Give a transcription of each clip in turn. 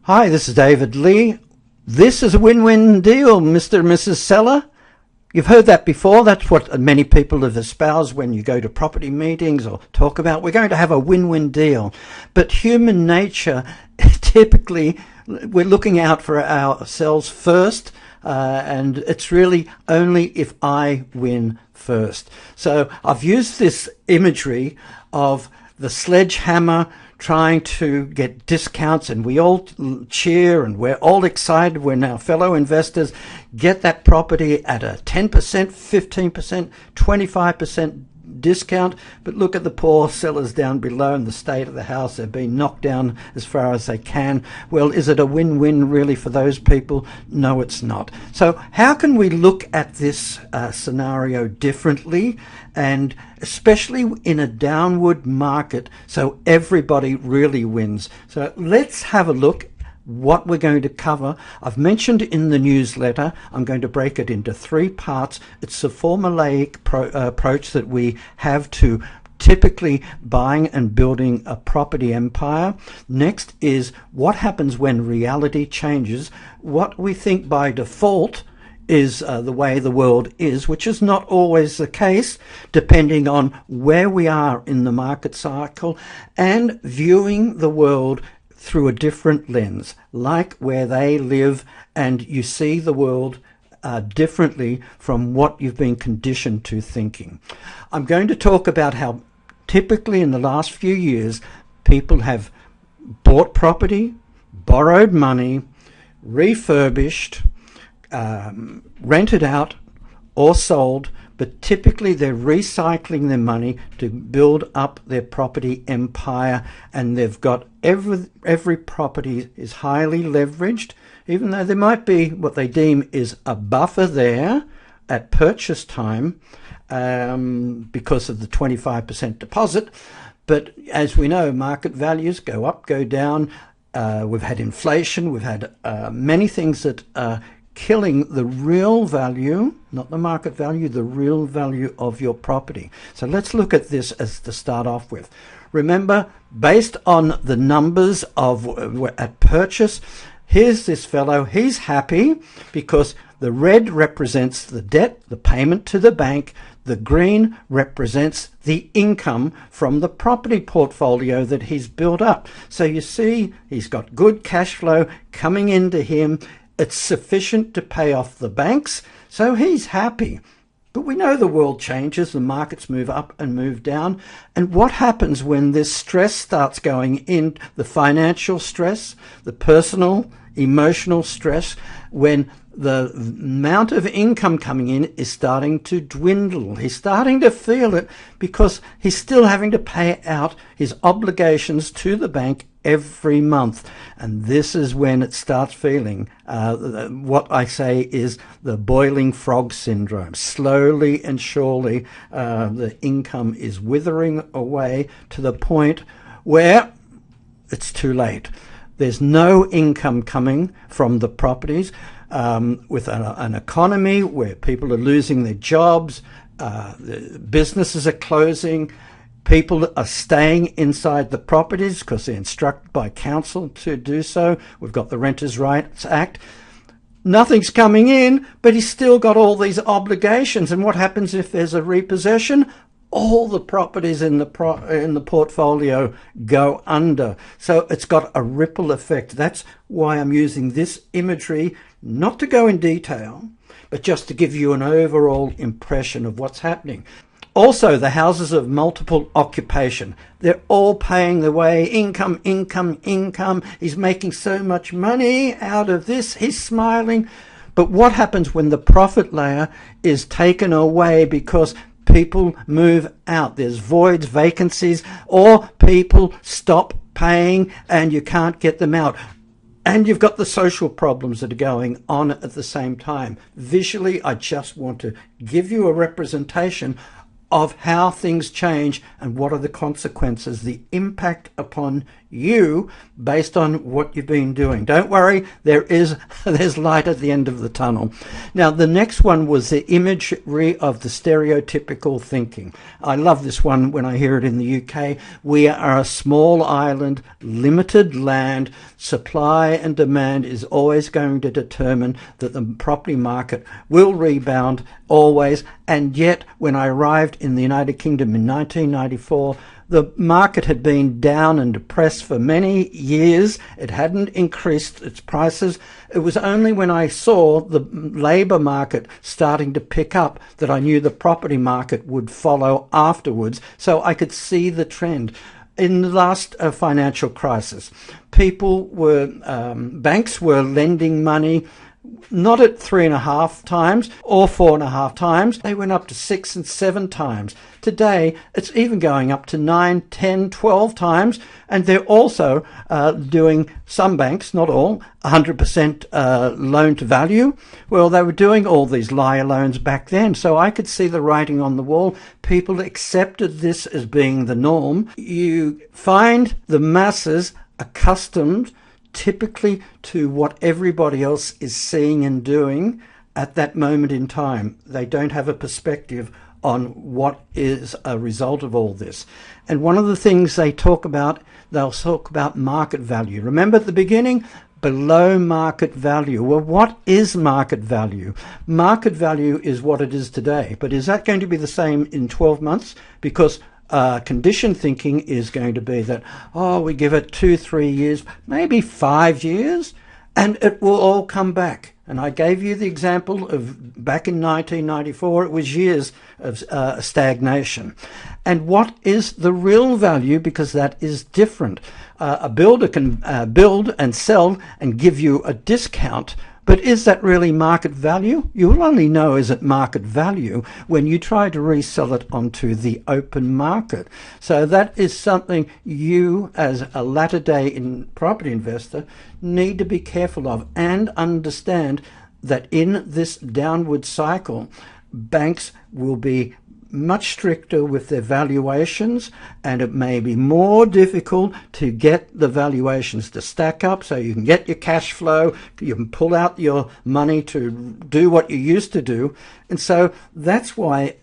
Hi, this is David Lee. This is a win-win deal, Mr. and Mrs. Seller. You've heard that before. That's what many people have espoused when you go to property meetings or talk about. We're going to have a win-win deal. But human nature, typically, we're looking out for ourselves first, and it's really only if I win first. So I've used this imagery of the sledgehammer trying to get discounts, and we all cheer and we're all excited when our fellow investors get that property at a 10%, 15%, 25% discount. But look at the poor sellers down below and the state of the house. They've been knocked down as far as they can. Well, is it a win-win really for those people? No, it's not. So how can we look at this scenario differently, and especially in a downward market, so everybody really wins? So let's have a look what we're going to cover. I've mentioned in the newsletter, I'm going to break it into 3 parts. It's a formulaic approach that we have to typically buying and building a property empire. Next is what happens when reality changes. What we think by default is the way the world is, which is not always the case, depending on where we are in the market cycle, and viewing the world through a different lens, like where they live, and you see the world differently from what you've been conditioned to thinking. I'm going to talk about how typically in the last few years people have bought property, borrowed money, refurbished, rented out or sold, but typically they're recycling their money to build up their property empire, and they've got every property is highly leveraged, even though there might be what they deem is a buffer there at purchase time because of the 25% deposit. But as we know, market values go up, go down. We've had inflation, we've had many things that killing the real value, not the market value, the real value of your property. So let's look at this as to start off with. Remember, based on the numbers of at purchase, here's this fellow. He's happy because the red represents the debt, the payment to the bank. The green represents the income from the property portfolio that he's built up. So you see, he's got good cash flow coming into him. It's sufficient to pay off the banks, so he's happy. But we know the world changes, the markets move up and move down. And what happens when this stress starts going in, the financial stress, the personal, emotional stress, when the amount of income coming in is starting to dwindle? He's starting to feel it because he's still having to pay out his obligations to the bank every month. And this is when it starts feeling what I say is the boiling frog syndrome. Slowly and surely the income is withering away to the point where it's too late. There's no income coming from the properties. With an economy where people are losing their jobs, the businesses are closing, people are staying inside the properties because they're instructed by council to do so. We've got the Renters' Rights Act. Nothing's coming in, but he's still got all these obligations. And what happens if there's a repossession? All the properties in the portfolio go under. So it's got a ripple effect. That's why I'm using this imagery, not to go in detail, but just to give you an overall impression of what's happening. Also, the houses of multiple occupation, they're all paying their way, income, income, income. He's making so much money out of this. He's smiling. But what happens when the profit layer is taken away because people move out? There's voids, vacancies, or people stop paying and you can't get them out. And you've got the social problems that are going on at the same time. Visually, I just want to give you a representation of how things change and what are the consequences, the impact upon you based on what you've been doing. Don't worry, there's light at the end of the tunnel. Now, the next one was the imagery of the stereotypical thinking. I love this one when I hear it in the UK. We are a small island, limited land, supply and demand is always going to determine that the property market will rebound always. And yet, when I arrived in the United Kingdom in 1994, the market had been down and depressed for many years. It hadn't increased its prices. It was only when I saw the labour market starting to pick up that I knew the property market would follow afterwards, so I could see the trend. In the last financial crisis, banks were lending money not at 3.5 times or 4.5 times. They went up to 6 and 7 times. Today, it's even going up to 9, 10, 12 times. And they're also doing, some banks, not all, 100% loan to value. Well, they were doing all these liar loans back then. So I could see the writing on the wall. People accepted this as being the norm. You find the masses accustomed typically to what everybody else is seeing and doing at that moment in time. They don't have a perspective on what is a result of all this. And one of the things they'll talk about market value. Remember at the beginning, below market value. Well, what is market value? Market value is what it is today. But is that going to be the same in 12 months? Because conditioned thinking is going to be that, we give it 2-3 years, maybe 5 years, and it will all come back. And I gave you the example of back in 1994, it was years of stagnation. And what is the real value? Because that is different. A builder can build and sell and give you a discount, but is that really market value? You will only know is it market value when you try to resell it onto the open market. So that is something you, as a latter-day property investor, need to be careful of and understand that in this downward cycle, banks will be much stricter with their valuations, and it may be more difficult to get the valuations to stack up so you can get your cash flow, you can pull out your money to do what you used to do. And so that's why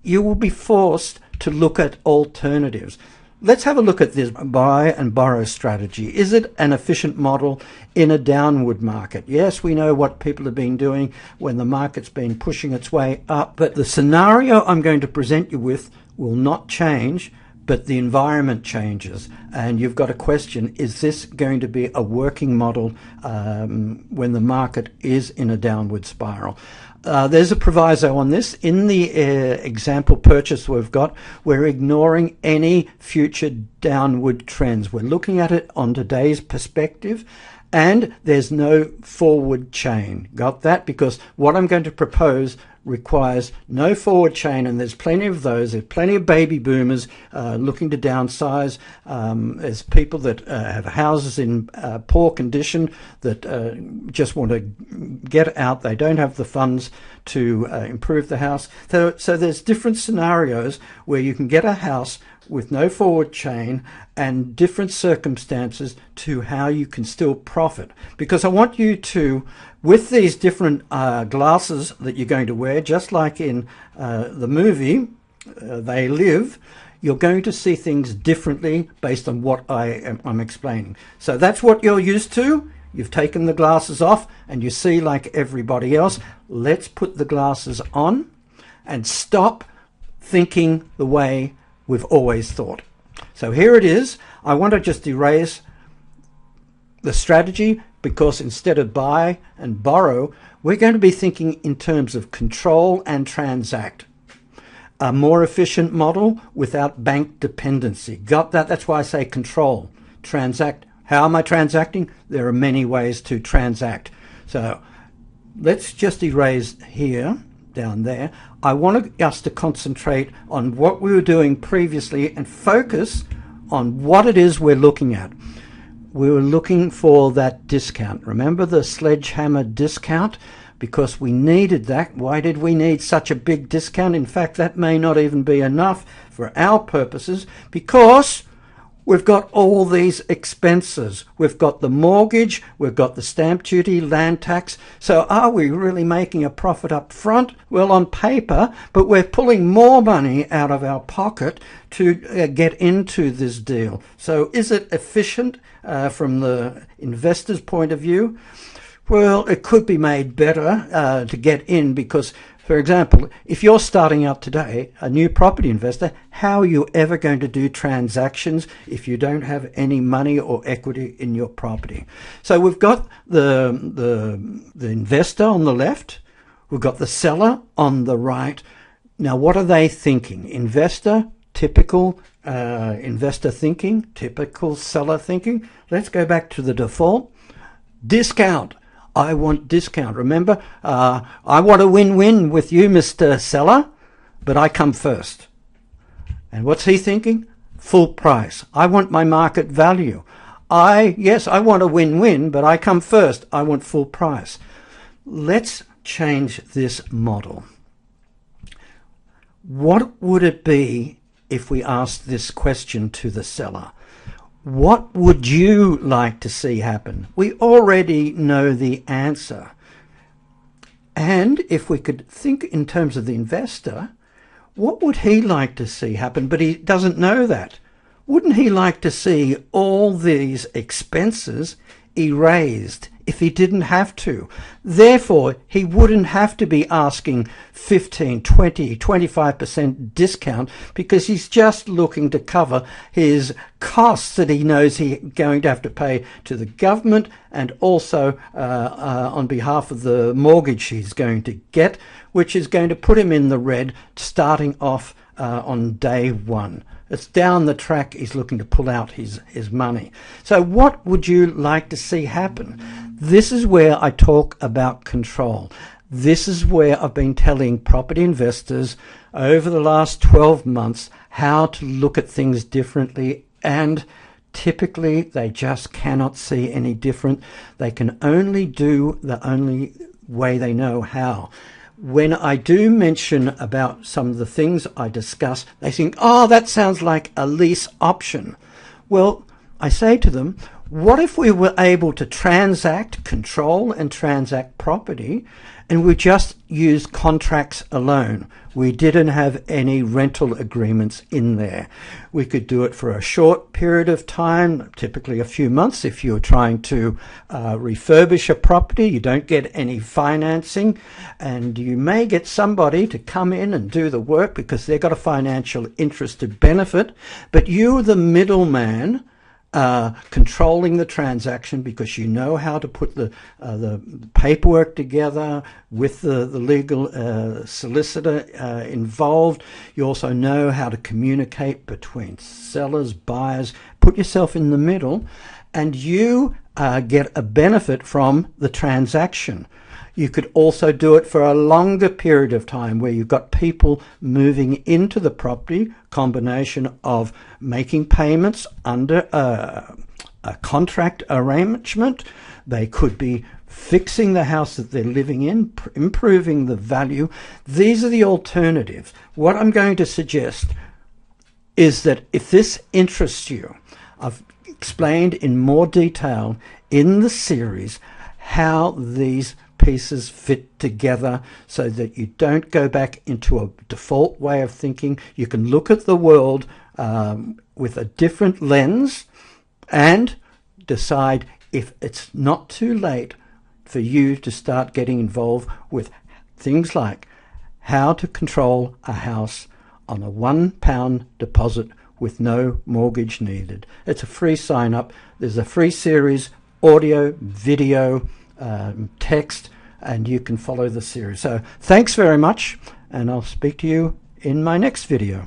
you will be forced to look at alternatives. Let's have a look at this buy and borrow strategy. Is it an efficient model in a downward market? Yes, we know what people have been doing when the market's been pushing its way up, but the scenario I'm going to present you with will not change, but the environment changes. And you've got a question, is this going to be a working model when the market is in a downward spiral? There's a proviso on this. In the example purchase we've got, we're ignoring any future downward trends. We're looking at it on today's perspective, and there's no forward chain. Got that? Because what I'm going to propose requires no forward chain, and there's plenty of those. There's plenty of baby boomers looking to downsize. There's people that have houses in poor condition that just want to get out. They don't have the funds to improve the house. So there's different scenarios where you can get a house with no forward chain and different circumstances to how you can still profit. Because I want you to, with these different glasses that you're going to wear, just like in the movie They Live, you're going to see things differently based on what I'm explaining. So that's what you're used to. You've taken the glasses off and you see like everybody else. Let's put the glasses on and stop thinking the way we've always thought. So here it is. I want to just erase the strategy, because instead of buy and borrow, we're going to be thinking in terms of control and transact. A more efficient model without bank dependency. Got that? That's why I say control. Transact. How am I transacting? There are many ways to transact. So let's just erase here, down there. I want us to concentrate on what we were doing previously and focus on what it is we're looking at. We were looking for that discount. Remember the sledgehammer discount? because we needed that. Why did we need such a big discount? In fact, that may not even be enough for our purposes, because we've got all these expenses. We've got the mortgage, we've got the stamp duty, land tax. So are we really making a profit up front? Well, on paper, but we're pulling more money out of our pocket to get into this deal. So is it efficient from the investor's point of view? Well, it could be made better to get in, because, for example, if you're starting out today, a new property investor, how are you ever going to do transactions if you don't have any money or equity in your property? So we've got the investor on the left, we've got the seller on the right. Now, what are they thinking? Investor, typical investor thinking, typical seller thinking. Let's go back to the default. Discount. I want discount. Remember, I want a win-win with you, Mr. Seller, but I come first. And what's he thinking? Full price. I want my market value. Yes, I want a win-win, but I come first. I want full price. Let's change this model. What would it be if we asked this question to the seller? What would you like to see happen? We already know the answer. And if we could think in terms of the investor, what would he like to see happen? But he doesn't know that. Wouldn't he like to see all these expenses erased if he didn't have to? Therefore, he wouldn't have to be asking 15, 20, 25% discount, because he's just looking to cover his costs that he knows he's going to have to pay to the government, and also on behalf of the mortgage he's going to get, which is going to put him in the red starting off on day one. It's down the track he's looking to pull out his money. So what would you like to see happen? This is where I talk about control. This is where I've been telling property investors over the last 12 months how to look at things differently, and typically they just cannot see any different. They can only do the only way they know how. When I do mention about some of the things I discuss, they think, oh, that sounds like a lease option. Well, I say to them, what if we were able to control and transact property, and we just used contracts alone? We didn't have any rental agreements in there. We could do it for a short period of time, typically a few months. If you're trying to refurbish a property, you don't get any financing, and you may get somebody to come in and do the work because they've got a financial interest to benefit, but you're the middleman controlling the transaction, because you know how to put the paperwork together with the legal solicitor involved. You also know how to communicate between sellers, buyers. Put yourself in the middle, and you get a benefit from the transaction. You could also do it for a longer period of time, where you've got people moving into the property, combination of making payments under a contract arrangement. They could be fixing the house that they're living in, improving the value. These are the alternatives. What I'm going to suggest is that if this interests you, I've explained in more detail in the series how these pieces fit together, so that you don't go back into a default way of thinking. You can look at the world with a different lens and decide if it's not too late for you to start getting involved with things like how to control a house on a £1 deposit with no mortgage needed. It's a free sign up. There's a free series, audio, video, text, and you can follow the series. So thanks very much, and I'll speak to you in my next video.